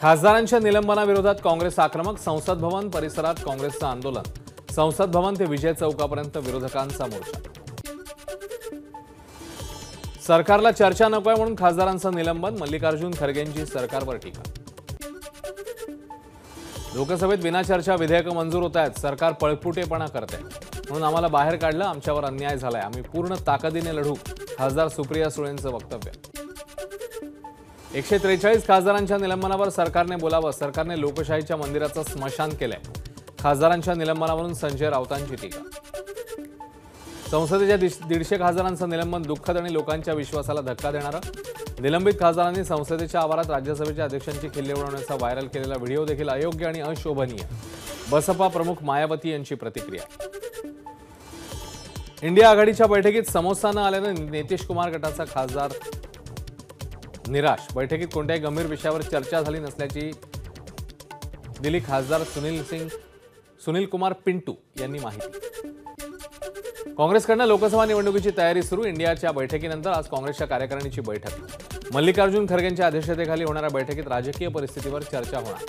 खासदारांच्या निलंबनाविरोधात काँग्रेस आक्रमक. संसद भवन परिसरात काँग्रेसचं आंदोलन. संसद भवन ते विजय चौकापर्यंत विरोधकांचा मोर्चा. सरकारला चर्चा नकोय म्हणून खासदारांचं निलंबन. मल्लिकार्जुन खरगेंची सरकारवर टीका. लोकसभेत विना चर्चा विधेयक मंजूर होत आहेत. सरकार पळपुटेपणा करते म्हणून आम्हाला बाहेर काढलं. आमच्यावर अन्याय झालाय. आम्ही पूर्ण ताकदीने लढू. खासदार सुप्रिया सुळेंचं वक्तव्य. 143 खासदारांच्या निलंबनावर सरकारने बोलावं. सरकारने लोकशाहीच्या मंदिराचं स्मशान केलंय. खासदारांच्या निलंबनावरून संजय राऊतांची टीका. संसदेच्या 150 खासदारांचं निलंबन दुःखद आणि लोकांच्या विश्वासाला धक्का देणारं. निलंबित खासदारांनी संसदेच्या आवारात राज्यसभेच्या अध्यक्षांची खिल्ली उडवण्याचा व्हायरल केलेला व्हिडिओ देखील अयोग्य आणि अशोभनीय. बसपा प्रमुख मायावती यांची प्रतिक्रिया. इंडिया आघाडीच्या बैठकीत समोसा न आल्यानं नितीश कुमार गटाचा खासदार निराश. बैठकीत कोणत्याही गंभीर विषयावर चर्चा झाली नसल्याची दिली खासदार सुनील कुमार पिंटू यांनी माहिती. काँग्रेसकडनं लोकसभा निवडणुकीची तयारी सुरू. इंडियाच्या बैठकीनंतर आज काँग्रेसच्या कार्यकारिणीची बैठक. मल्लिकार्जुन खरगेंच्या अध्यक्षतेखाली होणाऱ्या बैठकीत राजकीय परिस्थितीवर चर्चा होणार.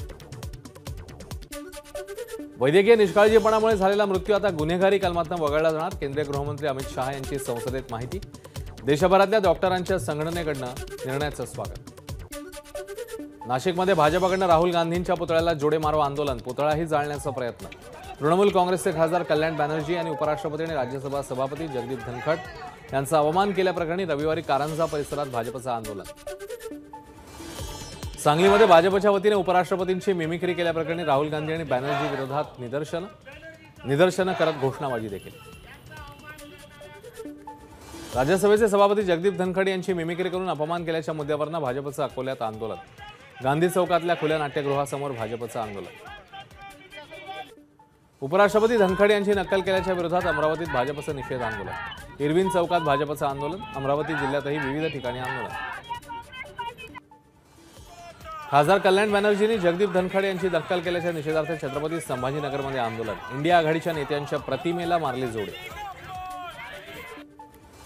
वैद्यकीय निष्काळजीपणामुळे झालेला मृत्यू आता गुन्हेगारी कलमातून वगळला जाणार. केंद्रीय गृहमंत्री अमित शहा यांची संसदेत माहिती. देशभरातल्या डॉक्टरांच्या संघटनेकडनं निर्णयाचं स्वागत. नाशिकमध्ये भाजपकडनं राहुल गांधींच्या पुतळ्याला जोडे मारो आंदोलन. पुतळाही जाळण्याचा प्रयत्न. तृणमूल काँग्रेसचे खासदार कल्याण बॅनर्जी आणि उपराष्ट्रपती आणि राज्यसभा सभापती जगदीप धनखड यांचा अवमान केल्याप्रकरणी रविवारी कारंजा परिसरात भाजपचं आंदोलन. सांगलीमध्ये भाजपच्या वतीने उपराष्ट्रपतींची मिमिक्री केल्याप्रकरणी राहुल गांधी आणि बॅनर्जी विरोधात निदर्शनं करत घोषणाबाजी देखील. राज्यसभेचे सभापती जगदीप धनखड यांची मिमिक्री करून अपमान केल्याच्या मुद्द्यावरून भाजपचं अकोल्यात आंदोलन. गांधी चौकातल्या खुल्या नाट्यगृहासमोर भाजपचं आंदोलन. उपराष्ट्रपती धनखड यांची नक्कल केल्याच्या विरोधात अमरावतीत भाजपचं निषेध आंदोलन. इरविन चौकात भाजपचं आंदोलन. अमरावती जिल्ह्यातही विविध ठिकाणी आंदोलन. खासदार कल्याण बॅनर्जींनी जगदीप धनखड यांची नक्कल केल्याच्या निषेधार्थ छत्रपती संभाजीनगरमध्ये आंदोलन. इंडिया आघाडीच्या नेत्यांच्या प्रतिमेला मारले जोडे.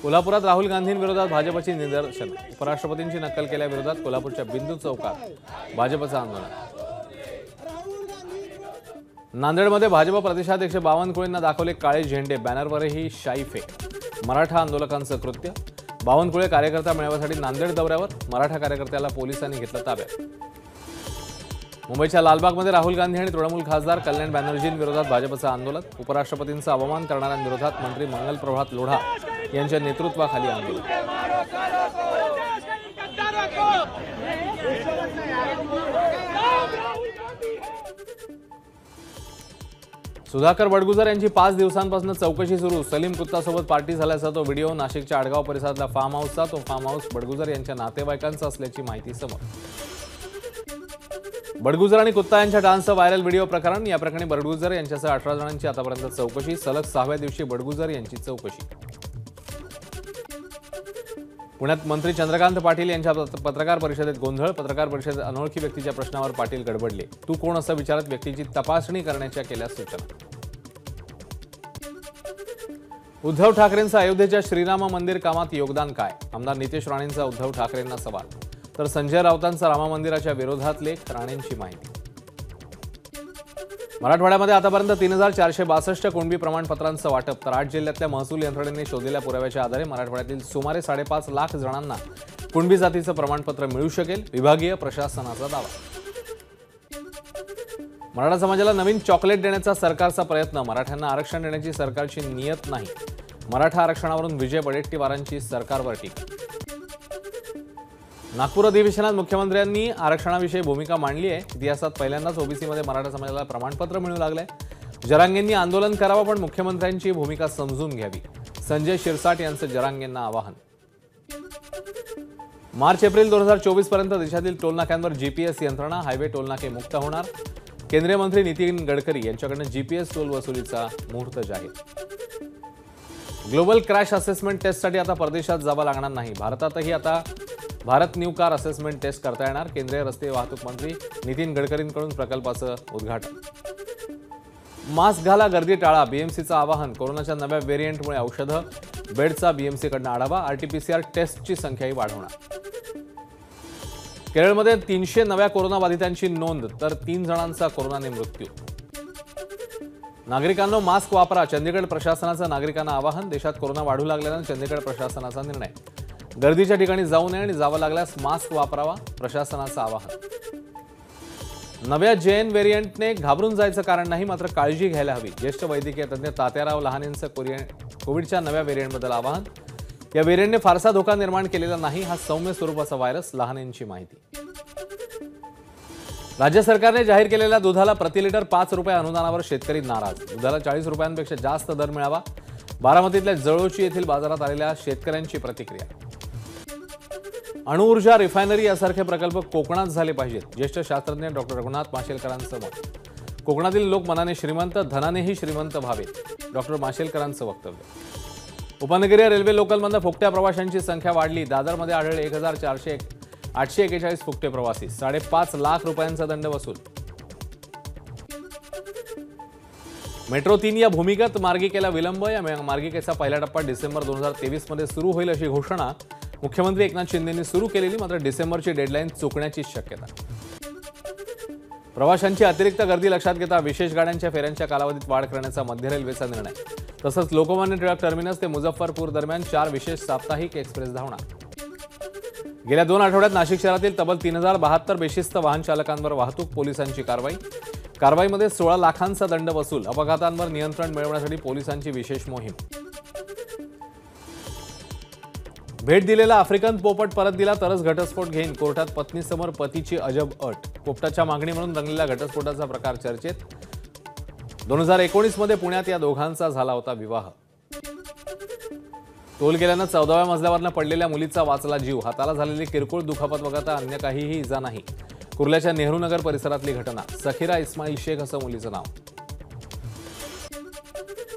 कोल्हापुरात राहुल गांधींविरोधात भाजपची निदर्शन. उपराष्ट्रपतींची नक्कल केल्याविरोधात कोल्हापूरच्या बिंदू चौकात भाजपचं आंदोलन. नांदेडमध्ये भाजप प्रदेशाध्यक्ष बावनकुळेंना दाखवले काळे झेंडे. बॅनरवरही शाई फेक. मराठा आंदोलकांचं कृत्य. बावनकुळे कार्यकर्ता मेळाव्यासाठी नांदेड दौऱ्यावर. मराठा कार्यकर्त्याला पोलिसांनी घेतलं ताब्यात. मुंबईच्या लालबागमध्ये राहुल गांधी आणि तृणमूल खासदार कल्याण बॅनर्जींविरोधात भाजपचं आंदोलन. उपराष्ट्रपतींचा अवमान करणाऱ्यांविरोधात मंत्री मंगल प्रभात लोढा यांच्या नेतृत्वाखाली आंदोलन. सुधाकर बडगुजर यांची 5 दिवसांपासून चौकशी सुरू. सलीम कुत्तासोबत पार्टी झाल्याचा तो व्हिडिओ. नाशिकच्या आडगाव परिसरातला फार्म हाऊसचा. तो फार्म हाऊस बडगुजर यांच्या नातेवाईकांचा असल्याची माहिती समोर. बडगुजर आणि कुत्ता यांच्या डान्सचं व्हायरल व्हिडिओ प्रकरण. या प्रकरणी बडगुजर यांच्यासह 18 जणांची आतापर्यंत चौकशी. सलग 6व्या दिवशी बडगुजर यांची चौकशी. पुण्यात मंत्री चंद्रकांत पाटील यांच्या पत्रकार परिषदेत गोंधळ. पत्रकार परिषदेत अनोळखी व्यक्तीच्या प्रश्नावर पाटील गडबडले. तू कोण असं विचारत व्यक्तीची तपासणी करण्याच्या केल्या सूचना. उद्धव ठाकरेंचं अयोध्येच्या श्रीराम मंदिर कामात योगदान काय? आमदार नितेश राणेंचा उद्धव ठाकरेंना सवाल. तर संजय राऊतांचा राम मंदिराच्या विरोधात लेख. राणेंची माहिती. मराठवाड्यामध्ये आतापर्यंत 3462 कुणबी प्रमाणपत्रांचं वाटप. तर 8 जिल्ह्यातल्या महसूल यंत्रणेने शोधलेल्या पुराव्याच्या आधारे मराठवाड्यातील सुमारे 5.5 लाख जणांना कुणबी जातीचं प्रमाणपत्र मिळू शकेल. विभागीय प्रशासनाचा दावा. मराठा समाजाला नवीन चॉकलेट देण्याचा सरकारचा प्रयत्न. मराठ्यांना आरक्षण देण्याची सरकारची नियत नाही. मराठा आरक्षणावरून विजय वडेट्टीवारांची सरकारवर टीका. नागपूर अधिवेशनात मुख्यमंत्र्यांनी आरक्षणाविषयी भूमिका मांडली आहे. इतिहासात पहिल्यांदाच ओबीसीमध्ये मराठा समाजाला प्रमाणपत्र मिळू लागलंय. जरांगेंनी आंदोलन करावं पण मुख्यमंत्र्यांची भूमिका समजून घ्यावी. संजय शिरसाट यांचं जरांगेंना आवाहन. मार्च-एप्रिल 2024 पर्यंत देशातील टोलनाक्यांवर जीपीएस यंत्रणा. हायवे टोलनाके मुक्त होणार. केंद्रीय मंत्री नितीन गडकरी यांच्याकडून जीपीएस टोल वसुलीचा मुहूर्त जाहीर. ग्लोबल क्रॅश असेसमेंट टेस्टसाठी आता परदेशात जावं लागणार नाही. भारतातही आता Bharat new car assessment test करता येणार. केंद्रीय रस्ते वाहतूक मंत्री नितीन गडकरींकडून प्रकल्पाचं उद्घाटन. मास्क घाला, गर्दी टाळा. बीएमसीचं आवाहन. कोरोनाच्या नव्या व्हेरियंटमुळे औषधं. बेडचा बीएमसीकडनं आढावा. आरटीपीसीआर टेस्टची संख्याही वाढवणार. केरळमध्ये 300 नव्या कोरोनाबाधितांची नोंद तर 3 जणांचा कोरोनाने मृत्यू. नागरिकांनो मास्क वापरा, चंदीगड प्रशासनाचं नागरिकांना आवाहन. देशात कोरोना वाढू लागल्यानं चंदीगड प्रशासनाचा निर्णय. गर्दीच्या ठिकाणी जाऊ नये आणि जावं लागल्यास मास्क वापरावा, प्रशासनाचं आवाहन. नव्या जेएन व्हेरियंटने घाबरून जायचं कारण नाही, मात्र काळजी घ्यायला हवी. ज्येष्ठ वैद्यकीय तज्ज्ञ तात्याराव लहानेंचं कोविडच्या नव्या व्हेरियंटबद्दल आवाहन. या व्हेरियंटने फारसा धोका निर्माण केलेला नाही. हा सौम्य स्वरूपाचा व्हायरस. लहानेंची माहिती. राज्य सरकारने जाहीर केलेल्या दुधाला प्रति लिटर 5 रुपये अनुदानावर शेतकरी नाराज. दुधाला 40 रुपयांपेक्षा जास्त दर मिळावा. बारामतीतल्या जळोची येथील बाजारात आलेल्या शेतकऱ्यांची प्रतिक्रिया. अणुऊर्जा रिफायनरी यासारखे प्रकल्प कोकणात झाले पाहिजेत. ज्येष्ठ शास्त्रज्ञ डॉक्टर रघुनाथ माशेलकरांचं मत. कोकणातील लोक मनाने श्रीमंत, धनानेही श्रीमंत व्हावेत. डॉक्टर माशेलकरांचं वक्तव्य. उपनगरीय रेल्वे लोकलमधून फुकट्या प्रवाशांची संख्या वाढली. दादरमध्ये आढळले 841 फुकटे प्रवासी. 5.5 लाख रुपयांचा दंड वसूल. मेट्रो 3 या भूमिगत मार्गिकेला विलंब. या मार्गिकेचा पहिला टप्पा डिसेंबर 2023 मध्ये सुरू होईल अशी घोषणा मुख्यमंत्री एकनाथ शिंदेंनी सुरू केलेली, मात्र डिसेंबरची डेडलाईन चुकण्याची शक्यता. प्रवाशांची अतिरिक्त गर्दी लक्षात घेता विशेष गाड्यांच्या फेऱ्यांच्या कालावधीत वाढ करण्याचा मध्य रेल्वेचा निर्णय. तसंच लोकमान्य टिळक टर्मिनस ते मुझफ्फरपूर दरम्यान 4 विशेष साप्ताहिक एक्सप्रेस धावणार. गेल्या 2 आठवड्यात नाशिक शहरातील तब्बल 3072 बेशिस्त वाहन चालकांवर वाहतूक पोलिसांची कारवाई. कारवाईमध्ये 16 लाखांचा दंड वसूल. अपघातांवर नियंत्रण मिळवण्यासाठी पोलिसांची विशेष मोहीम. भेट दिलेला आफ्रिकन पोपट परत दिला तरच घटस्फोट घेईन. कोर्टात पत्नीसमोर पतीची अजब अट. पोपटाच्या मागणी म्हणून रंगलेला घटस्फोटाचा प्रकार चर्चेत. 2019 मध्ये पुण्यात या दोघांचा झाला होता विवाह. तोल गेल्यानं 14व्या मजल्यावरनं पडलेल्या मुलीचा वाचला जीव. हाताला झालेली किरकोळ दुखापत वगळता अन्य काहीही इजा नाही. कुर्ल्याच्या नेहरू नगर परिसरातली घटना. सखीरा इस्माईल शेख असं मुलीचं नाव.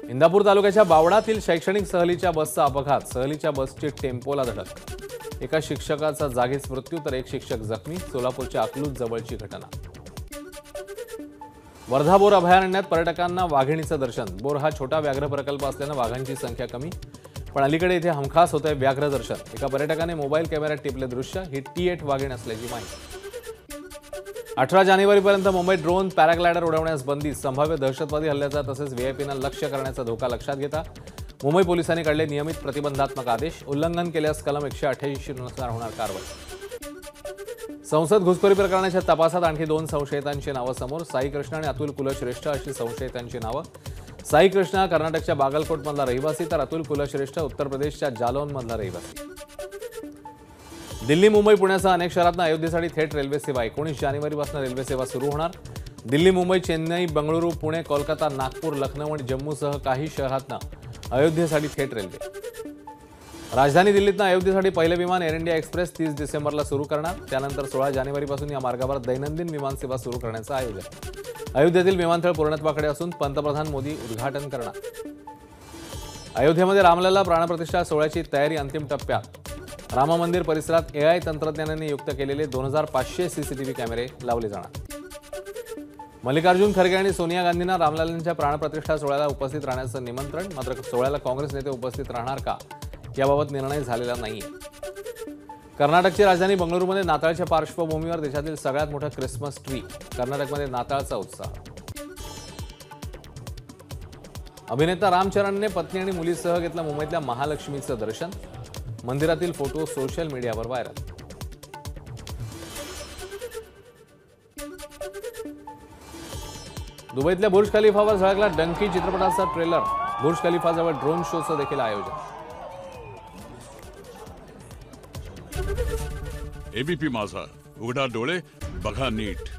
इंदापूर तालुक्याच्या बावडातील शैक्षणिक सहलीच्या बसचा अपघात. सहलीच्या बसची टेम्पोला धडक. एका शिक्षकाचा जागीच मृत्यू तर एक शिक्षक जखमी. सोलापूरच्या अकलूज जवळची घटना. वर्धा बोर अभयारण्यात पर्यटकांना वाघिणीचं दर्शन. बोर हा छोटा व्याघ्र प्रकल्प असल्यानं वाघांची संख्या कमी, पण अलीकडे इथे हमखास होतंय व्याघ्र दर्शन. एका पर्यटकाने मोबाईल कॅमेऱ्यात टिपले दृश्य. ही T8 वाघीण असल्याची माहिती. 18 जानेवारीपर्यंत मुंबईत ड्रोन पॅराग्लायडर उडवण्यास बंदी. संभाव्य दहशतवादी हल्ल्याचा तसेच व्हीआयपींना लक्ष्य करण्याचा धोका लक्षात घेता मुंबई पोलिसांनी काढले नियमित प्रतिबंधात्मक आदेश. उल्लंघन केल्यास कलम 188 नुसार होणार कारवाई. संसद घुसखोरी प्रकरणाच्या तपासात आणखी 2 संशयितांची नावं समोर. साई कृष्ण आणि अतुल कुलश्रेष्ठ अशी संशयितांची नावं. साई कृष्ण कर्नाटकच्या बागलकोटमधला रहिवासी तर अतुल कुलश्रेष्ठ उत्तर प्रदेशच्या जालौनमधला रहिवासी. दिल्ली, मुंबई, पुण्यासह अनेक शहरांना अयोध्येसाठी थेट रेल्वे सेवा. 19 जानेवारीपासून रेल्वे सेवा सुरू होणार. दिल्ली, मुंबई, चेन्नई, बंगळुरू, पुणे, कोलकाता, नागपूर, लखनौ आणि जम्मूसह काही शहरांना अयोध्येसाठी थेट रेल्वे. राजधानी दिल्लीतनं अयोध्येसाठी पहिलं विमान एअर इंडिया एक्सप्रेस 30 डिसेंबरला सुरू करणार. त्यानंतर 16 जानेवारीपासून या मार्गावर दैनंदिन विमानसेवा सुरू करण्याचं आयोजन. अयोध्येतील विमानतळ पूर्णत्वाकडे असून पंतप्रधान मोदी उद्घाटन करणार. अयोध्येमध्ये रामलला प्राणप्रतिष्ठा सोहळ्याची तयारी अंतिम टप्प्यात. राम मंदिर परिसरात AI तंत्रज्ञानाने युक्त केलेले 2500 CCTV कॅमेरे लावले जाणार. मल्लिकार्जुन खरगे आणि सोनिया गांधींना रामलल्लांच्या प्राणप्रतिष्ठा सोहळ्याला उपस्थित राहण्याचं निमंत्रण. मात्र सोहळ्याला काँग्रेस नेते उपस्थित राहणार का याबाबत निर्णय झालेला नाहीये. कर्नाटकची राजधानी बंगळुरूमध्ये नाताळच्या पार्श्वभूमीवर देशातील सगळ्यात मोठा क्रिसमस ट्री. कर्नाटकमध्ये नाताळचा उत्साह. अभिनेता राम चरणने पत्नी आणि मुलीसह घेतलं मुंबईतल्या महालक्ष्मीचं दर्शन. मंदिरातील फोटो सोशल मीडियावर व्हायरल. दुबईतल्या बुर्ज खलिफावर झळकला डंकी चित्रपटाचा ट्रेलर. बुर्ज खलिफाजवळ ड्रोन शोचं देखील आयोजन. ABP माझा, उघडा डोळे बघा नीट.